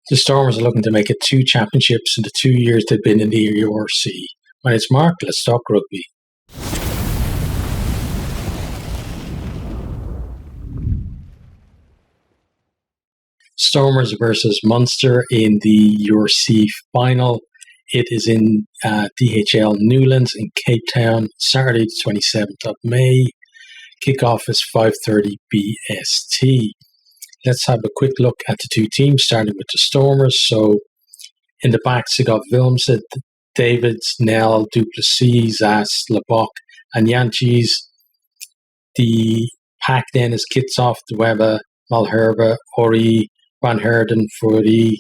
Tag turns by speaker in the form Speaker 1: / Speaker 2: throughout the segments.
Speaker 1: The Stormers are looking to make it 2 championships in the 2 years they've been in the URC. My name's Mark, let's talk rugby. Stormers versus Munster in the URC final. It is in DHL Newlands in Cape Town, Saturday the 27th of May. Kickoff is 5:30 BST. Let's have a quick look at the two teams, starting with the Stormers. So in the backs, you got Wilmsted, Davids, Nell, Duplessis, Zas, Lebok, and Yanchis. The pack then is Kitsoff, Dweba, Malherbe, Ori, Van Herden, Furi,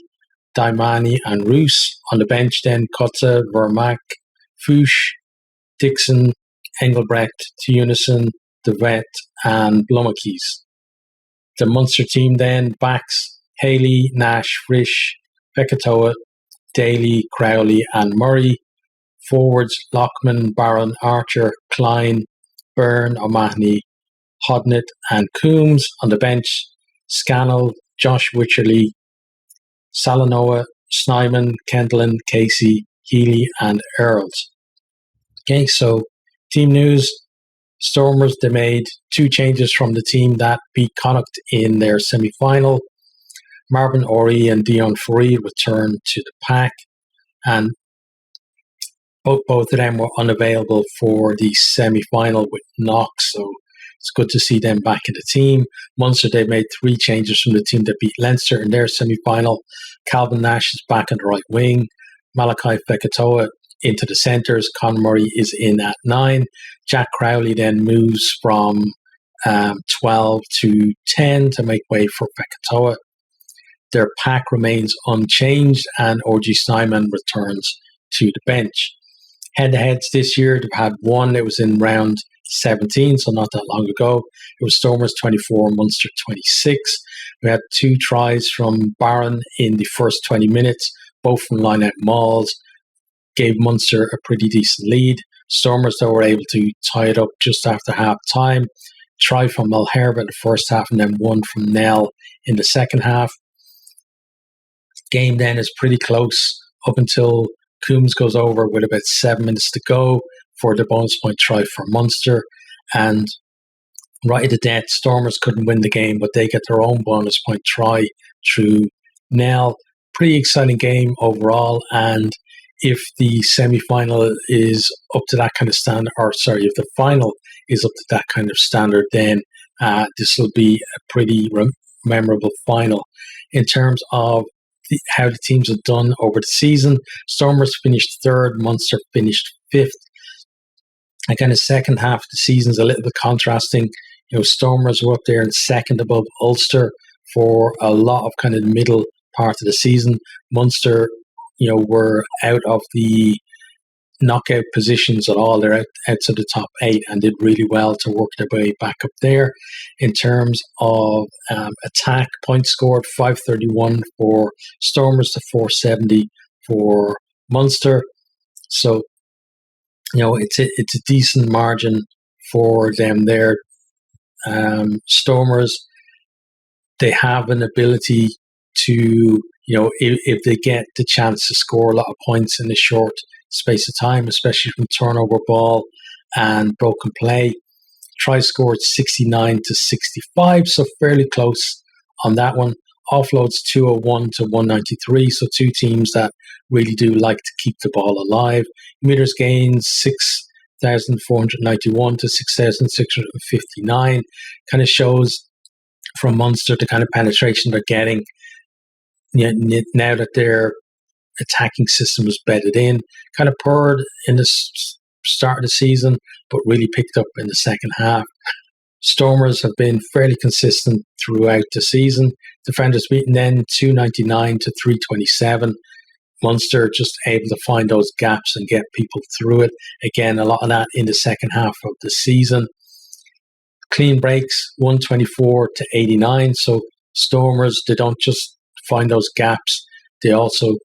Speaker 1: Daimani, and Roos. On the bench then, Kotze, Vermaak, Fuchs, Dixon, Engelbrecht, Tunison, De Vet, and Blumekes. The Munster team then backs Haley, Nash, Frisch, Fekitoa, Daly, Crowley, and Murray. Forwards Lockman, Barron, Archer, Klein, Byrne, O'Mahony, Hodnett, and Coombs. On the bench, Scannell, Josh Wycherley, Salanoa, Snyman, Kendlin, Casey, Healy, and Earls. Okay, so team news. Stormers, they made 2 changes from the team that beat Connacht in their semi-final. Marvin Ori and Dion Fourie returned to the pack, and both of them were unavailable for the semi-final with knocks, so it's good to see them back in the team. Munster, they made 3 changes from the team that beat Leinster in their semi-final. Calvin Nash is back on the right wing. Malachi Fekitoa into the centres. Con Murray is in at 9. Jack Crowley then moves from 12 to 10 to make way for Fekitoa. Their pack remains unchanged, and O.G. Snyman returns to the bench. Head-to-heads this year, they've had one. It was in round 17, so not that long ago. It was Stormers 24, Munster 26. We had 2 tries from Barron in the first 20 minutes, both from line-out mauls. Gave Munster a pretty decent lead. Stormers, though, were able to tie it up just after half-time. Try from Malherbe in the first half, and then one from Nell in the second half. Game then is pretty close up until Coombs goes over with about 7 minutes to go for the bonus point try for Munster. And right at the death, Stormers couldn't win the game, but they get their own bonus point try through Nell. Pretty exciting game overall, and if the semi-final is up to that kind of standard, if the final is up to that kind of standard, then this will be a pretty memorable final. In terms of how the teams have done over the season, Stormers finished 3rd, Munster finished 5th. And kind of second half of the season is a little bit contrasting. Stormers were up there in 2nd above Ulster for a lot of kind of the middle part of the season. Munster, were out of the knockout positions at all. They're out to the top 8 and did really well to work their way back up there. In terms of attack, points scored 531 for Stormers to 470 for Munster. So, it's a decent margin for them there. Stormers, they have an ability to, if they get the chance to score a lot of points in a short space of time, especially from turnover ball and broken play. Try scored 69 to 65, so fairly close on that one. Offloads 201 to 193, so 2 teams that really do like to keep the ball alive. Meters gained 6,491 to 6,659. Kind of shows from Munster the kind of penetration they're getting now that their attacking system is bedded in. Kind of purred in the start of the season, but really picked up in the second half. Stormers have been fairly consistent throughout the season. Defenders beaten then 299 to 327. Munster just able to find those gaps and get people through it. Again, a lot of that in the second half of the season. Clean breaks 124 to 89. So Stormers, they don't just find those gaps. They also,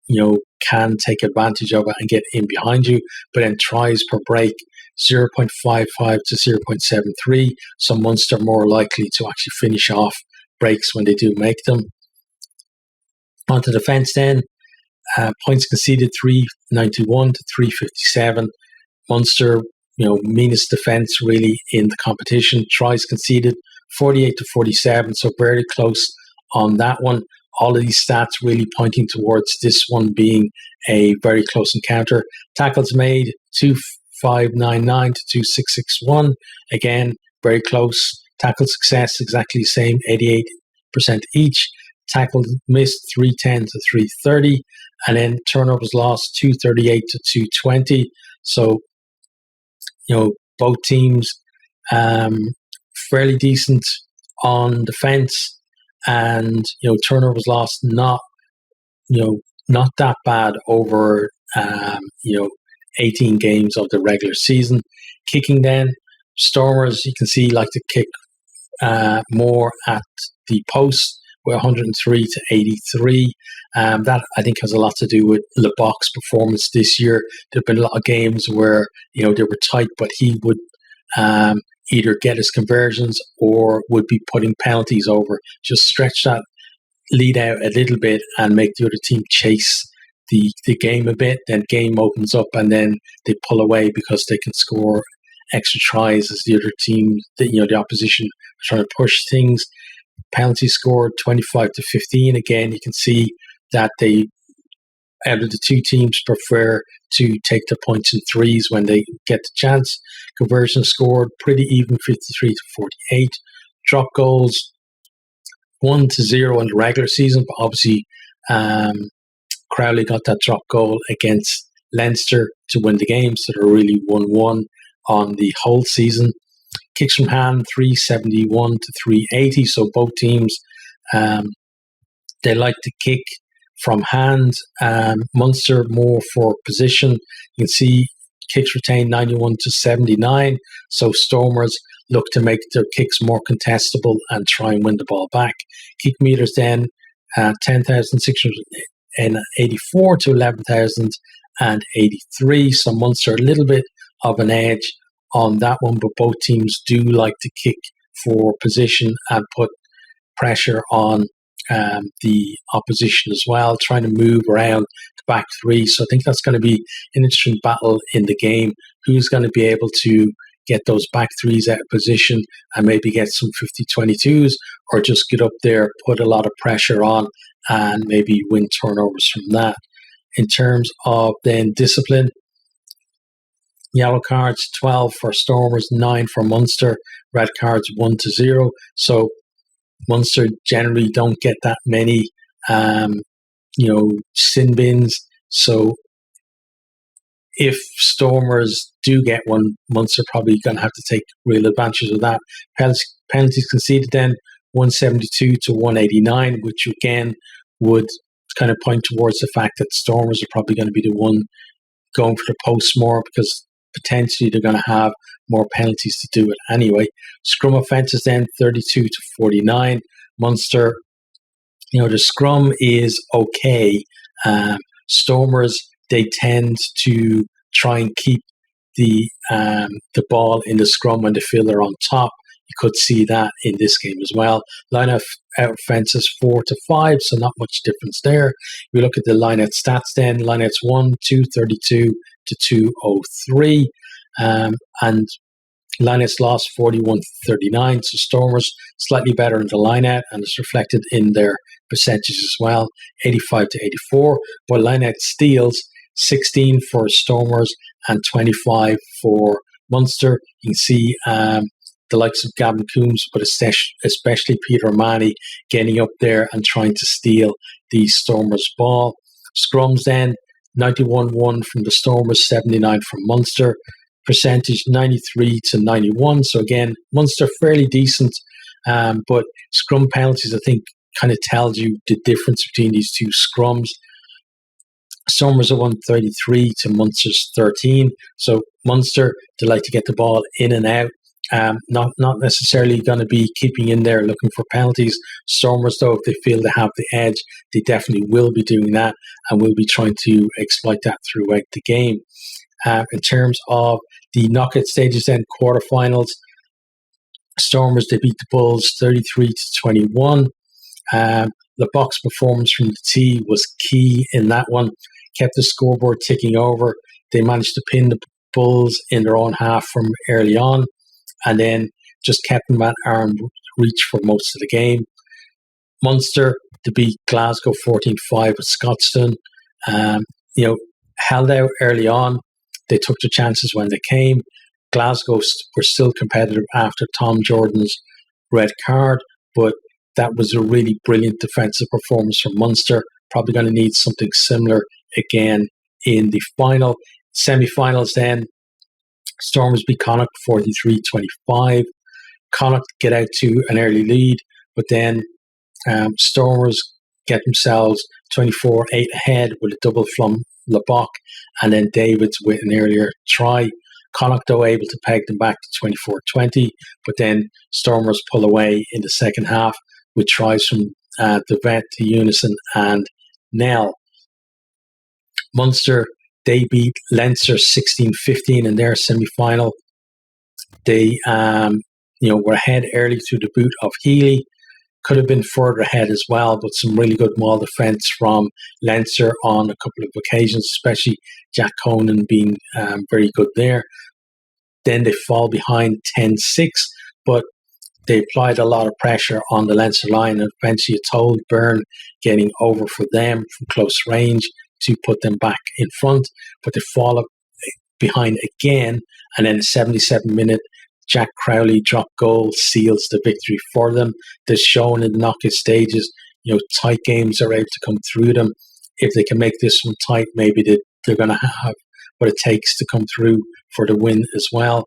Speaker 1: can take advantage of it and get in behind you. But then tries per break, 0.55 to 0.73. So Munster more likely to actually finish off breaks when they do make them. On to defence then. Points conceded 391 to 357. Munster, meanest defence really in the competition. Tries conceded 48 to 47, so very close on that one. All of these stats really pointing towards this one being a very close encounter. Tackles made 2599 to 2661. Again, very close. Tackle success exactly the same, 88% each. Tackles missed 310 to 330. And then turnovers lost 238 to 220. So, both teams fairly decent on defense, and turnovers lost not that bad over 18 games of the regular season. Kicking then, Stormers, you can see, like to kick more at the post with 103 to 83. That I think has a lot to do with LeBoc's performance this year. There have been a lot of games where they were tight, but he would either get his conversions or would be putting penalties over. Just stretch that lead out a little bit and make the other team chase the game a bit. Then game opens up and then they pull away because they can score extra tries as the other team, the opposition, trying to push things. Penalty scored 25 to 15. Again, you can see that they, out of the two teams, prefer to take the points in threes when they get the chance. Conversion scored pretty even, 53 to 48. Drop goals 1-0 in the regular season, but obviously Crowley got that drop goal against Leinster to win the game, so they're really 1-1 on the whole season. Kicks from hand 371 to 380. So both teams, they like to kick from hand. Munster more for position. You can see kicks retained 91 to 79. So Stormers look to make their kicks more contestable and try and win the ball back. Kick meters then 10,684 to 11,083. So Munster a little bit of an edge on that one, but both teams do like to kick for position and put pressure on the opposition as well, trying to move around the back three. So I think that's going to be an interesting battle in the game. Who's going to be able to get those back threes out of position and maybe get some 50-22s, or just get up there, put a lot of pressure on and maybe win turnovers from that. In terms of then discipline, yellow cards 12 for Stormers, 9 for Munster. Red cards 1-0. So Munster generally don't get that many, sin bins. So if Stormers do get one, Munster probably going to have to take real advantage of that. Penalties conceded then 172 to 189, which again would kind of point towards the fact that Stormers are probably going to be the one going for the post more, because potentially they're going to have more penalties to do it anyway. Scrum offences then 32 to 49. Munster, the scrum is okay. Stormers, they tend to try and keep the ball in the scrum when they feel they're on top. You could see that in this game as well. Line out offences 4 to 5, so not much difference there. We look at the line out stats then. Line outs 1, 232 to 203. And line outs lost 41 to 39. So Stormers slightly better in the line out, and it's reflected in their percentages as well, 85 to 84. But line out steals 16 for Stormers and 25 for Munster. You can see the likes of Gavin Coombs, but especially Peter O'Mahony getting up there and trying to steal the Stormers' ball. Scrums then, 91-1 from the Stormers, 79 from Munster. Percentage 93 to 91. So again, Munster fairly decent, but scrum penalties, I think, kind of tells you the difference between these two scrums. Stormers are 133 to Munster's 13. So Munster, they like to get the ball in and out. Not necessarily going to be keeping in there looking for penalties. Stormers, though, if they feel they have the edge, they definitely will be doing that and will be trying to exploit that throughout the game. In terms of the knockout stages then, quarterfinals, Stormers, they beat the Bulls 33 to 21. The box performance from the tee was key in that one, kept the scoreboard ticking over. They managed to pin the Bulls in their own half from early on, and then just kept them at arm's reach for most of the game. Munster to beat Glasgow 14-5 with Scotstoun. Held out early on. They took their chances when they came. Glasgow were still competitive after Tom Jordan's red card, but that was a really brilliant defensive performance from Munster. Probably going to need something similar again in the final. Semi-finals then, Stormers beat Connacht 43-25. Connacht get out to an early lead, but then Stormers get themselves 24-8 ahead with a double from LeBoc and then Davids with an earlier try. Connacht, though, able to peg them back to 24-20, but then Stormers pull away in the second half with tries from Devet to Unison and Nell. Munster, they beat Leinster 16-15 in their semi-final. They were ahead early through the boot of Healy. Could have been further ahead as well, but some really good maul defence from Leinster on a couple of occasions, especially Jack Conan being very good there. Then they fall behind 10-6, but they applied a lot of pressure on the Leinster line and eventually told Byrne getting over for them from close range to put them back in front, but they fall behind again, and then a 77-minute Jack Crowley drop goal seals the victory for them. They're shown in the knockout stages, tight games are able to come through them. If they can make this one tight, maybe they're going to have what it takes to come through for the win as well.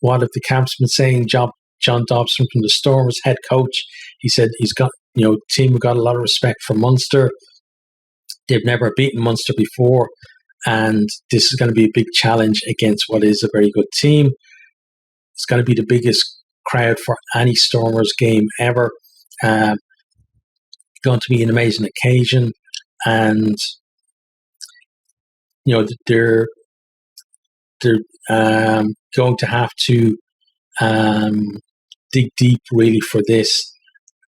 Speaker 1: What have the camps been saying? John Dobson from the Stormers head coach, he said he's got, team have got a lot of respect for Munster. They've never beaten Munster before, and this is going to be a big challenge against what is a very good team. It's going to be the biggest crowd for any Stormers game ever. Going to be an amazing occasion, and they're going to have to dig deep really for this.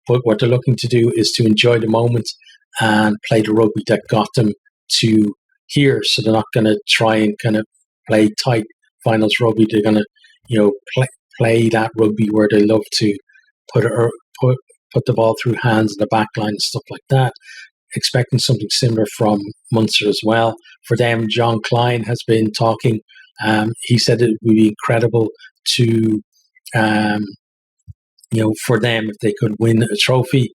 Speaker 1: But what they're looking to do is to enjoy the moment and play the rugby that got them to here. So they're not going to try and kind of play tight finals rugby. They're going to play that rugby where they love to put the ball through hands in the back line and stuff like that. Expecting something similar from Munster as well. For them, John Klein has been talking. He said it would be incredible to, for them if they could win a trophy.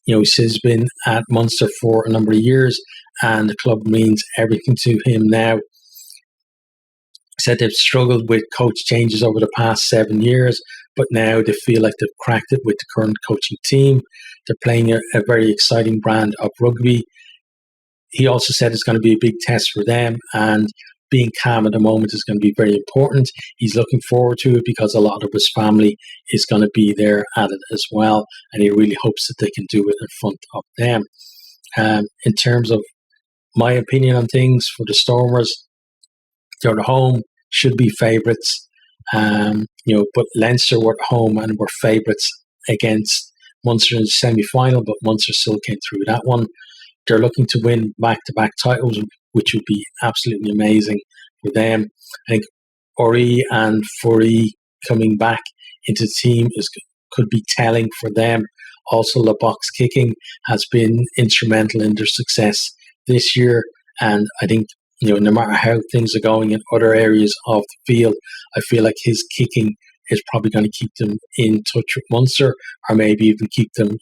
Speaker 1: He says he's been at Munster for a number of years and the club means everything to him now. Said they've struggled with coach changes over the past 7 years, but now they feel like they've cracked it with the current coaching team. They're playing a very exciting brand of rugby. He also said it's going to be a big test for them, and being calm at the moment is going to be very important. He's looking forward to it because a lot of his family is going to be there at it as well, and he really hopes that they can do it in front of them. In terms of my opinion on things for the Stormers, they're at home, should be favourites, but Leinster were at home and were favourites against Munster in the semi-final, but Munster still came through that one. They're looking to win back-to-back titles, which would be absolutely amazing for them. I think Ori and Furi coming back into the team could be telling for them. Also, LeBoc's kicking has been instrumental in their success this year, and I think no matter how things are going in other areas of the field, I feel like his kicking is probably going to keep them in touch with Munster, or maybe even keep them,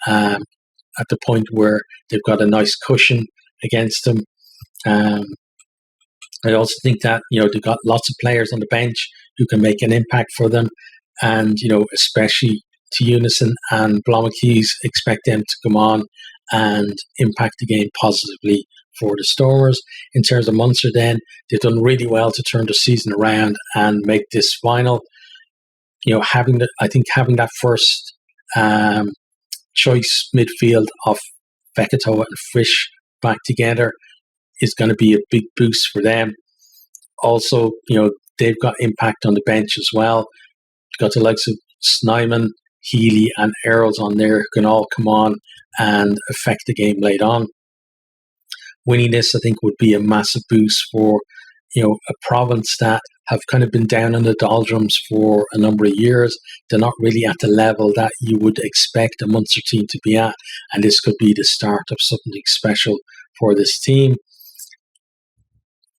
Speaker 1: at the point where they've got a nice cushion against them. I also think that, they've got lots of players on the bench who can make an impact for them, and, especially to Unison and Blommakeys, expect them to come on and impact the game positively for the Stormers. In terms of Munster then, they've done really well to turn the season around and make this final. Having that first choice midfield of Fekitoa and Fish back together is going to be a big boost for them. Also, they've got impact on the bench as well. You've got the likes of Snyman, Healy and Earls on there who can all come on and affect the game late on. Winning this, I think, would be a massive boost for, a province that have kind of been down in the doldrums for a number of years. They're not really at the level that you would expect a Munster team to be at, and this could be the start of something special for this team.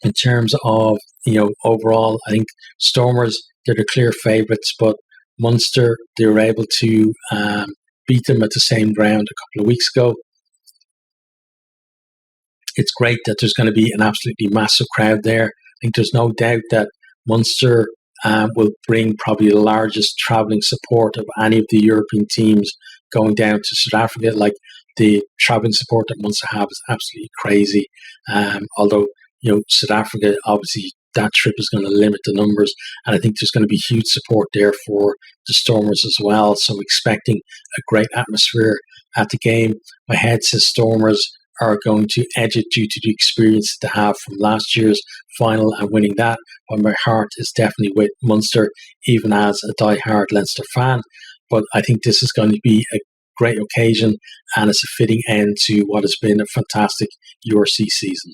Speaker 1: In terms of, overall, I think Stormers, they're the clear favourites, but Munster, they were able to beat them at the same ground a couple of weeks ago. It's great that there's going to be an absolutely massive crowd there. I think there's no doubt that Munster will bring probably the largest travelling support of any of the European teams going down to South Africa. Like, the travelling support that Munster have is absolutely crazy. Although, South Africa, obviously, that trip is going to limit the numbers. And I think there's going to be huge support there for the Stormers as well. So expecting a great atmosphere at the game. My head says Stormers are going to edge it due to the experience they have from last year's final and winning that. But my heart is definitely with Munster, even as a die-hard Leinster fan. But I think this is going to be a great occasion, and it's a fitting end to what has been a fantastic URC season.